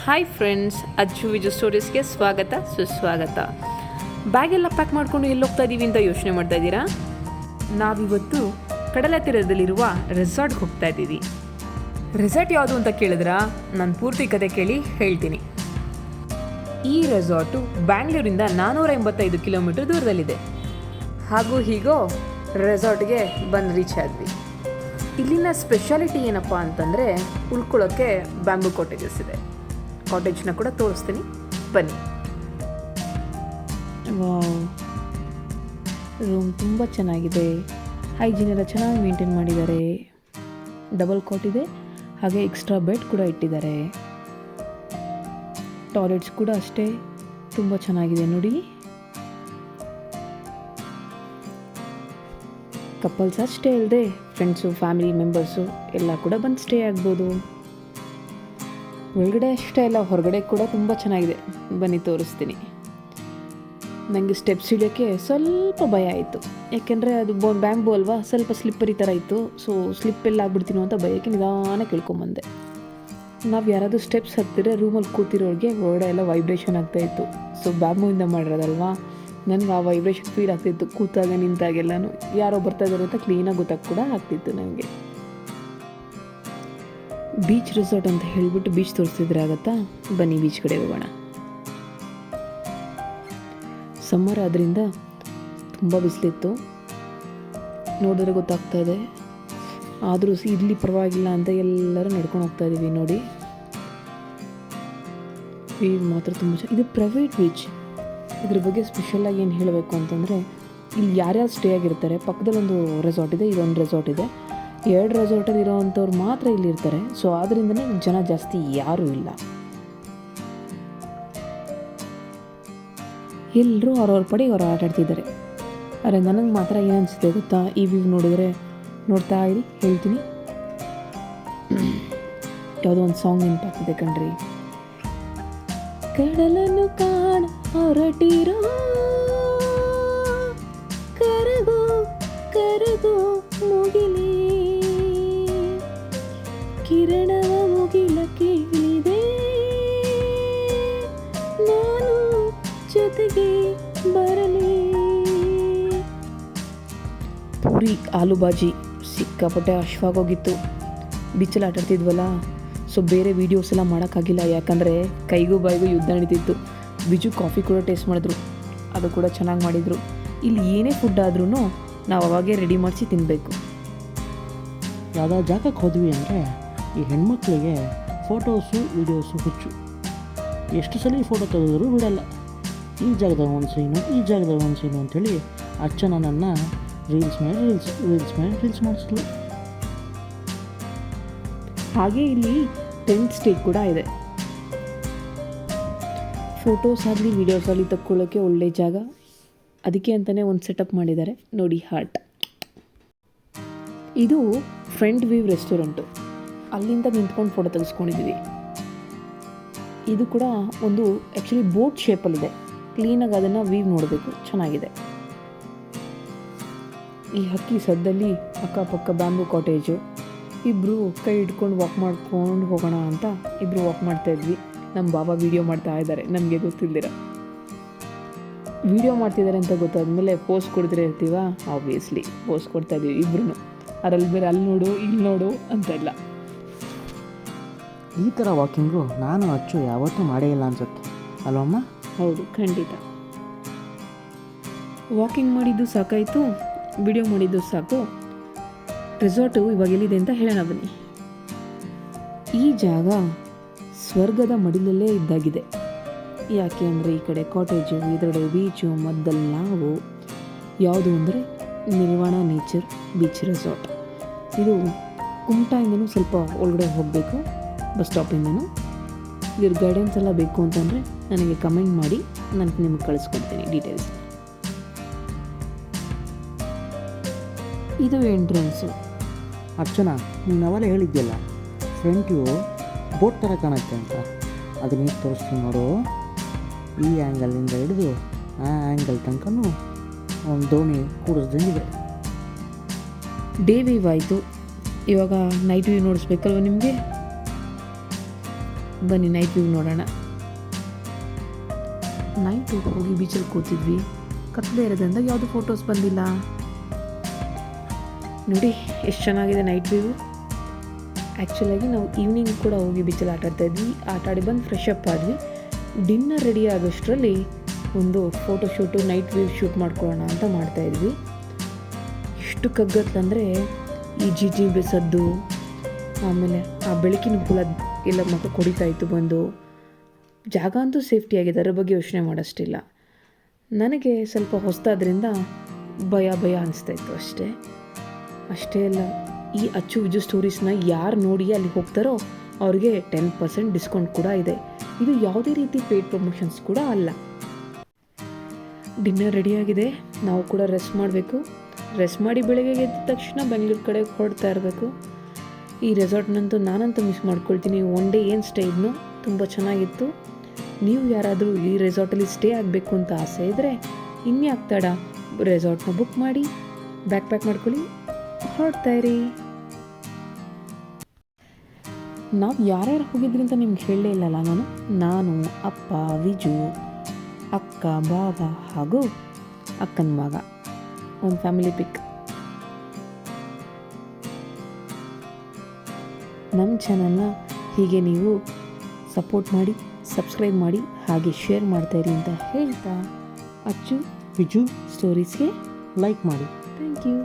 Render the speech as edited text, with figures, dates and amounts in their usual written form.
Hi friends, Ajju Viju ಸ್ಟೋರೀಸ್ಗೆ ಸ್ವಾಗತ ಸುಸ್ವಾಗತ. ಬ್ಯಾಗೆಲ್ಲ pack ಮಾಡಿಕೊಂಡು ಎಲ್ಲಿ ಹೋಗ್ತಾ ಇದ್ದೀವಿ ಅಂತ ಯೋಚನೆ ಮಾಡ್ತಾ ಇದ್ದೀರಾ? ನಾವಿವತ್ತು ಕಡಲ ತೀರದಲ್ಲಿರುವ ರೆಸಾರ್ಟ್ಗೆ ಹೋಗ್ತಾ ಇದ್ದೀವಿ. ರೆಸಾರ್ಟ್ ಯಾವುದು ಅಂತ ಕೇಳಿದ್ರಾ? ನಾನು ಪೂರ್ತಿ ಕತೆ ಕೇಳಿ ಹೇಳ್ತೀನಿ. ಈ ರೆಸಾರ್ಟು ಬ್ಯಾಂಗ್ಳೂರಿಂದ 485 ಕಿಲೋಮೀಟರ್ ದೂರದಲ್ಲಿದೆ. ಹಾಗೂ ಹೀಗೋ ರೆಸಾರ್ಟ್ಗೆ ಬಂದು ರೀಚ್ ಆದ್ವಿ. ಇಲ್ಲಿನ ಸ್ಪೆಷಾಲಿಟಿ ಏನಪ್ಪ ಅಂತಂದರೆ ಉಳ್ಕೊಳ್ಳೋಕ್ಕೆ ಬ್ಯಾಂಬೂ ಕಾಟೇಜಸ್ ಇದೆ. ಕಾಟೇಜ್ನ ಕೂಡ ತೋರಿಸ್ತೀನಿ, ಬನ್ನಿ. ರೂಮ್ ತುಂಬ ಚೆನ್ನಾಗಿದೆ, ಹೈಜೀನ್ ಎಲ್ಲ ಚೆನ್ನಾಗಿ ಮೇಂಟೈನ್ ಮಾಡಿದ್ದಾರೆ. ಡಬಲ್ ಕಾಟ್ ಇದೆ, ಹಾಗೆ ಎಕ್ಸ್ಟ್ರಾ ಬೆಡ್ ಕೂಡ ಇಟ್ಟಿದ್ದಾರೆ. ಟಾಯ್ಲೆಟ್ಸ್ ಕೂಡ ಅಷ್ಟೇ ತುಂಬ ಚೆನ್ನಾಗಿದೆ ನೋಡಿ. ಕಪಲ್ಸ್ ಅಷ್ಟೇ ಅಲ್ಲದೆ ಫ್ರೆಂಡ್ಸು, ಫ್ಯಾಮಿಲಿ ಮೆಂಬರ್ಸು ಎಲ್ಲ ಕೂಡ ಬಂದು ಸ್ಟೇ ಆಗ್ಬೋದು. ಒಳಗಡೆ ಅಷ್ಟೇ ಅಲ್ಲ, ಹೊರಗಡೆ ಕೂಡ ತುಂಬ ಚೆನ್ನಾಗಿದೆ, ಬನ್ನಿ ತೋರಿಸ್ತೀನಿ. ನನಗೆ ಸ್ಟೆಪ್ಸ್ ಇಳಿಯೋಕ್ಕೆ ಸ್ವಲ್ಪ ಭಯ ಆಯಿತು, ಯಾಕೆಂದರೆ ಅದು ಬ್ಯಾಂಬು ಅಲ್ವಾ, ಸ್ವಲ್ಪ ಸ್ಲಿಪ್ಪರಿ ಥರ ಇತ್ತು. ಸೊ ಸ್ಲಿಪ್ಪೆಲ್ಲ ಆಗ್ಬಿಡ್ತೀನೋ ಅಂತ ಭಯಕ್ಕೆ ನಿಧಾನ ಕೇಳ್ಕೊಂಬಂದೆ. ನಾವು ಯಾರಾದರೂ ಸ್ಟೆಪ್ಸ್ ಹತ್ತಿದ್ರೆ ರೂಮಲ್ಲಿ ಕೂತಿರೋರಿಗೆ ಹೊರಗಡೆ ಎಲ್ಲ ವೈಬ್ರೇಷನ್ ಆಗ್ತಾಯಿತ್ತು. ಸೊ ಬ್ಯಾಂಬೂಯಿಂದ ಮಾಡಿರೋದಲ್ವಾ, ನನಗೆ ಆ ವೈಬ್ರೇಷನ್ ಫೀಲ್ ಆಗ್ತಿತ್ತು. ಕೂತಾಗ ನಿಂತಾಗೆಲ್ಲನೂ ಯಾರೋ ಬರ್ತಾ ಇದ್ದಾರೆ ಅಂತ ಕ್ಲೀನಾಗಿ ಗೊತ್ತಾಗ ಕೂಡ ಆಗ್ತಿತ್ತು ನನಗೆ. ಬೀಚ್ ರೆಸಾರ್ಟ್ ಅಂತ ಹೇಳಿಬಿಟ್ಟು ಬೀಚ್ ತೋರಿಸ್ತಿದ್ರೆ ಆಗುತ್ತಾ? ಬನ್ನಿ ಬೀಚ್ ಕಡೆ ಹೋಗೋಣ. ಸಮ್ಮರ್ ಆದ್ದರಿಂದ ತುಂಬ ಬಿಸಿಲಿತ್ತು, ನೋಡಿದ್ರೆ ಗೊತ್ತಾಗ್ತಾ ಇದೆ. ಆದರೂ ಇಲ್ಲಿ ಪರವಾಗಿಲ್ಲ ಅಂತ ಎಲ್ಲರೂ ನಡ್ಕೊಂಡು ಹೋಗ್ತಾ ಇದ್ದೀವಿ ನೋಡಿ. ವ್ಯೂ ಮಾತ್ರ ತುಂಬ ಇದು ಪ್ರೈವೇಟ್ ಬೀಚ್. ಇದ್ರ ಬಗ್ಗೆ ಸ್ಪೆಷಲಾಗಿ ಏನು ಹೇಳಬೇಕು ಅಂತಂದರೆ, ಇಲ್ಲಿ ಯಾರ್ಯಾರು ಸ್ಟೇ ಆಗಿರ್ತಾರೆ, ಪಕ್ಕದಲ್ಲೊಂದು ರೆಸಾರ್ಟ್ ಇದೆ, ಇದೊಂದು ರೆಸಾರ್ಟ್ ಇದೆ. 2 ರೆಸಾರ್ಟಲ್ಲಿ ಇರೋವಂಥವ್ರು ಮಾತ್ರ ಇಲ್ಲಿರ್ತಾರೆ. ಸೊ ಆದ್ದರಿಂದನೇ ಜನ ಜಾಸ್ತಿ ಯಾರೂ ಇಲ್ಲ. ಎಲ್ಲರೂ ಅವ್ರವ್ರ ಪಡೆಗೆ ಅವ್ರು ಆಟಾಡ್ತಿದ್ದಾರೆ. ಆದರೆ ನನಗೆ ಮಾತ್ರ ಏನು ಅನಿಸುತ್ತೆ ಗೊತ್ತಾ, ಈ ವ್ಯೂ ನೋಡಿದರೆ, ನೋಡ್ತಾ ಇರಿ ಹೇಳ್ತೀನಿ. ಯಾವುದೋ ಒಂದು ಸಾಂಗ್ ನೆನಪಾಗ್ತಿದೆ ಕಣ್ರಿ. ಕಡಲನ್ನು ಕಾಣ ಹೊರಟಿರೋ ಕರಗೋ ಕರಗೋ ಮುಗಿಲೇ, ಕಿರಣವ ಮುಗಿಲಕ್ಕೆ ಇಳಿದೆ ನಾನು ಜೊತೆಗೆ ಬರಲಿ. ಪೂರಿ ಆಲೂ ಬಾಜಿ ಸಿಕ್ಕಾಪಟ್ಟೆ ಹಶ್ವಾಗೋಗಿತ್ತು. ಬೀಚಲ್ಲಿ ಆಟಾಡ್ತಿದ್ವಲ್ಲ, ಸೊ ಬೇರೆ ವೀಡಿಯೋಸ್ ಎಲ್ಲ ಮಾಡೋಕ್ಕಾಗಿಲ್ಲ, ಯಾಕಂದರೆ ಕೈಗೂ ಬಾಯಿಗೂ ಯುದ್ಧ ನಡೀತಿತ್ತು. ಬಿಜು ಕಾಫಿ ಕೂಡ ಟೇಸ್ಟ್ ಮಾಡಿದ್ರು, ಅದು ಕೂಡ ಚೆನ್ನಾಗಿ ಮಾಡಿದರು. ಇಲ್ಲಿ ಏನೇ ಫುಡ್ ಆದ್ರೂ ನಾವು ಅವಾಗೇ ರೆಡಿ ಮಾಡಿಸಿ ತಿನ್ನಬೇಕು. ಯಾವುದೋ ಜಾಗಕ್ಕೆ ಹೋದ್ವಿ ಅಂದರೆ ಈ ಹೆಣ್ಮಕ್ಳಿಗೆ ಫೋಟೋಸು ವೀಡಿಯೋಸು ಹುಚ್ಚು. ಎಷ್ಟು ಸಲ ಫೋಟೋ ತೆಗೆದ್ರು ಬಿಡಲ್ಲ. ಈ ಜಾಗದಾಗ ಒಂದು ಸೀನು, ಈ ಜಾಗದಾಗ ಒಂದು ಸೀನು ಅಂಥೇಳಿ ಅಚ್ಚ ನನ್ನನ್ನು ರೀಲ್ಸ್ ಮಾಡಿಸ್ಲು. ಹಾಗೆ ಇಲ್ಲಿ ಟೆಂಟ್ ಸ್ಟೇ ಕೂಡ ಇದೆ. ಫೋಟೋಸ್ ಆಗಲಿ ವೀಡಿಯೋಸ್ ಆಗಲಿ ತಕ್ಕೊಳ್ಳೋಕ್ಕೆ ಒಳ್ಳೆ ಜಾಗ. ಅದಕ್ಕೆ ಅಂತಲೇ ಒಂದು ಸೆಟಪ್ ಮಾಡಿದ್ದಾರೆ ನೋಡಿ, ಹಾರ್ಟ್. ಇದು ಫ್ರಂಟ್ ವ್ಯೂ ರೆಸ್ಟೋರೆಂಟು, ಅಲ್ಲಿಂದ ನಿಂತ್ಕೊಂಡು ಫೋಟೋ ತೆಗೆಸ್ಕೊಂಡಿದ್ದೀವಿ. ಇದು ಕೂಡ ಒಂದು ಆ್ಯಕ್ಚುಲಿ ಬೋಟ್ ಶೇಪಲ್ಲಿದೆ. ಕ್ಲೀನಾಗಿ ಅದನ್ನು ವ್ಯೂ ನೋಡಬೇಕು, ಚೆನ್ನಾಗಿದೆ. ಈ ಹಕ್ಕಿ ಸದ್ದಲ್ಲಿ ಅಕ್ಕಪಕ್ಕ ಬ್ಯಾಂಬೂ ಕಾಟೇಜು. ಇಬ್ಬರು ಕೈ ಹಿಡ್ಕೊಂಡು ವಾಕ್ ಮಾಡ್ಕೊಂಡು ಹೋಗೋಣ ಅಂತ ಇಬ್ಬರು ವಾಕ್ ಮಾಡ್ತಾಯಿದ್ವಿ. ನಮ್ಮ ಬಾಬಾ ವೀಡಿಯೋ ಮಾಡ್ತಾ ಇದ್ದಾರೆ, ನಮಗೆ ಗೊತ್ತಿಲ್ದಿರ. ವೀಡಿಯೋ ಮಾಡ್ತಿದ್ದಾರೆ ಅಂತ ಗೊತ್ತಾದ್ಮೇಲೆ ಪೋಸ್ಟ್ ಕೊಡಿದ್ರೆ ಇರ್ತೀವ, ಆಬ್ವಿಯಸ್ಲಿ ಪೋಸ್ಟ್ ಕೊಡ್ತಾ ಇದ್ದೀವಿ ಇಬ್ರು. ಅದರಲ್ಲಿ ಬೇರೆ ಅಲ್ಲಿ ನೋಡು ಇಲ್ಲಿ ನೋಡು ಅಂತೆಲ್ಲ. ಈ ಥರ ವಾಕಿಂಗು ನಾನು ಅಚ್ಚು ಯಾವತ್ತೂ ಮಾಡೇ ಇಲ್ಲ ಅನ್ಸುತ್ತೆ ಅಲ್ವಮ್ಮ? ಹೌದು, ಖಂಡಿತ. ವಾಕಿಂಗ್ ಮಾಡಿದ್ದು ಸಾಕಾಯಿತು, ವಿಡಿಯೋ ಮಾಡಿದ್ದು ಸಾಕು. ರೆಸಾರ್ಟು ಇವಾಗ ಎಲ್ಲಿದೆ ಅಂತ ಹೇಳೋಣ ಬನ್ನಿ. ಈ ಜಾಗ ಸ್ವರ್ಗದ ಮಡಿಲಲ್ಲೇ ಇದ್ದಾಗಿದೆ. ಯಾಕೆ ಅಂದರೆ ಈ ಕಡೆ ಕಾಟೇಜು, ಇದರಡೆ ಬೀಚು, ಮಧ್ಯದಲ್ಲಿ ನಾವು. ಯಾವುದು ಅಂದರೆ ನಿರ್ವಾಣ ನೇಚರ್ ಬೀಚ್ ರೆಸಾರ್ಟ್. ಇದು ಕುಮಟಾಯಿಂದನೂ ಸ್ವಲ್ಪ ಒಳಗಡೆ ಹೋಗಬೇಕು, ಬಸ್ ಸ್ಟಾಪಿಂದನೂ. ಇದ್ರ ಗೈಡೆನ್ಸ್ ಎಲ್ಲ ಬೇಕು ಅಂತಂದರೆ ನನಗೆ ಕಮೆಂಟ್ ಮಾಡಿ, ನಾನು ನಿಮಗೆ ಕಳಿಸ್ಕೊಡ್ತೀನಿ ಡೀಟೇಲ್ಸ್. ಇದು ಎಂಟ್ರೆನ್ಸು. ಅರ್ಚನಾ, ನೀನು ಅವೆಲ್ಲ ಹೇಳಿದ್ಯಲ್ಲ, ಫ್ರಂಟ್ ವ್ಯೂ ಬೋಟ್ ಥರ ಕಾಣುತ್ತೆ ಅಂತ, ಅದನ್ನ ತೋರಿಸ್ತೀನಿ ನೋಡು. ಈ ಆ್ಯಂಗಲಿಂದ ಹಿಡಿದು ಆ ಆ್ಯಂಗಲ್ ತನಕನೂ ಒಂದು ದೋಣಿ ಕೂಡಿಸ್ದಂಗಿದೆ. ಡೇ ವ್ಯೂ ಆಯಿತು, ಇವಾಗ ನೈಟ್ ವ್ಯೂ ನೋಡಿಸ್ಬೇಕಲ್ವ ನಿಮಗೆ. ಬನ್ನಿ ನೈಟ್ ವ್ಯೂ ನೋಡೋಣ. ನೈಟು ಹೋಗಿ ಬೀಚಲ್ಲಿ ಕೂತಿದ್ವಿ. ಕತ್ಲೆ ಇರೋದ್ರಿಂದ ಯಾವುದು ಫೋಟೋಸ್ ಬಂದಿಲ್ಲ. ನೋಡಿ ಎಷ್ಟು ಚೆನ್ನಾಗಿದೆ ನೈಟ್ ವ್ಯೂ. ಆ್ಯಕ್ಚುಲಾಗಿ ನಾವು ಈವ್ನಿಂಗ್ ಕೂಡ ಹೋಗಿ ಬೀಚಲ್ಲಿ ಆಟಾಡ್ತಾಯಿದ್ವಿ. ಆಟಾಡಿ ಬಂದು ಫ್ರೆಶ್ ಅಪ್ ಆದ್ವಿ. ಡಿನ್ನರ್ ರೆಡಿ ಆಗೋಷ್ಟರಲ್ಲಿ ಒಂದು photo shoot night view shoot ಮಾಡ್ಕೊಳ್ಳೋಣ ಅಂತ ಮಾಡ್ತಾಯಿದ್ವಿ. ಎಷ್ಟು ಕಗ್ಗತ್ತಂದರೆ ಈ ಜಿಜಿ ಬೆಸದ್ದು, ಆಮೇಲೆ ಆ ಬೆಳಕಿನ ಹುಳ ಎಲ್ಲ ಮಗ ಕೊಡಿತಾಯಿತ್ತು ಬಂದು. ಜಾಗ ಅಂತೂ ಸೇಫ್ಟಿಯಾಗಿದೆ, ಅದರ ಬಗ್ಗೆ ಯೋಚನೆ ಮಾಡೋಷ್ಟಿಲ್ಲ. ನನಗೆ ಸ್ವಲ್ಪ ಹೊಸದಾದ್ರಿಂದ ಭಯ ಅನಿಸ್ತಾಯಿತ್ತು ಅಷ್ಟೇ ಅಲ್ಲ. ಈ ಅಚ್ಚು ವಿಜು ಸ್ಟೋರೀಸ್ನ ಯಾರು ನೋಡಿ ಅಲ್ಲಿ ಹೋಗ್ತಾರೋ ಅವ್ರಿಗೆ 10% ಡಿಸ್ಕೌಂಟ್ ಕೂಡ ಇದೆ. ಇದು ಯಾವುದೇ ರೀತಿ ಪೇಯ್ಡ್ ಪ್ರಮೋಷನ್ಸ್ ಕೂಡ ಅಲ್ಲ. ಡಿನ್ನರ್ ರೆಡಿಯಾಗಿದೆ, ನಾವು ಕೂಡ ರೆಸ್ಟ್ ಮಾಡಬೇಕು. ರೆಸ್ಟ್ ಮಾಡಿ ಬೆಳಗ್ಗೆ ಎದ್ದ ತಕ್ಷಣ ಬೆಂಗಳೂರು ಕಡೆ ಹೊರಡ್ತಾ ಇರಬೇಕು. ಈ ರೆಸಾರ್ಟ್ನಂತೂ ನಾನಂತೂ ಮಿಸ್ ಮಾಡ್ಕೊಳ್ತೀನಿ. ಒನ್ ಡೇ ಏನು ಸ್ಟೇ ಇದ್ನೋ ತುಂಬ ಚೆನ್ನಾಗಿತ್ತು. ನೀವು ಯಾರಾದರೂ ಈ ರೆಸಾರ್ಟಲ್ಲಿ ಸ್ಟೇ ಆಗಬೇಕು ಅಂತ ಆಸೆ ಇದ್ದರೆ ಇನ್ಯಾಕೆ ತಡ, ರೆಸಾರ್ಟ್ನ ಬುಕ್ ಮಾಡಿ ಬ್ಯಾಕ್ ಪ್ಯಾಕ್ ಮಾಡ್ಕೊಳ್ಳಿ, ಹೊರಡ್ತಾ ಇರಿ. ನಾವು ಯಾರ್ಯಾರು ಹೋಗಿದ್ರಿ ಅಂತ ನಿಮ್ಗೆ ಹೇಳಲೇ ಇಲ್ಲಲ್ಲ. ನಾನು ಅಪ್ಪ, ವಿಜು, ಅಕ್ಕ, ಬಾವ ಹಾಗೂ ಅಕ್ಕನ ಮಗ, ಒಂದು ಫ್ಯಾಮಿಲಿ ಪಿಕ್. ನಮ್ಮ ಚಾನಲ್ನ ಹೀಗೆ ನೀವು ಸಪೋರ್ಟ್ ಮಾಡಿ, ಸಬ್ಸ್ಕ್ರೈಬ್ ಮಾಡಿ, ಹಾಗೆ ಶೇರ್ ಮಾಡ್ತಾಯಿರಿ ಅಂತ ಹೇಳ್ತಾ ಅಚ್ಚು ವಿಜು ಸ್ಟೋರೀಸ್ಗೆ ಲೈಕ್ ಮಾಡಿ. Thank you.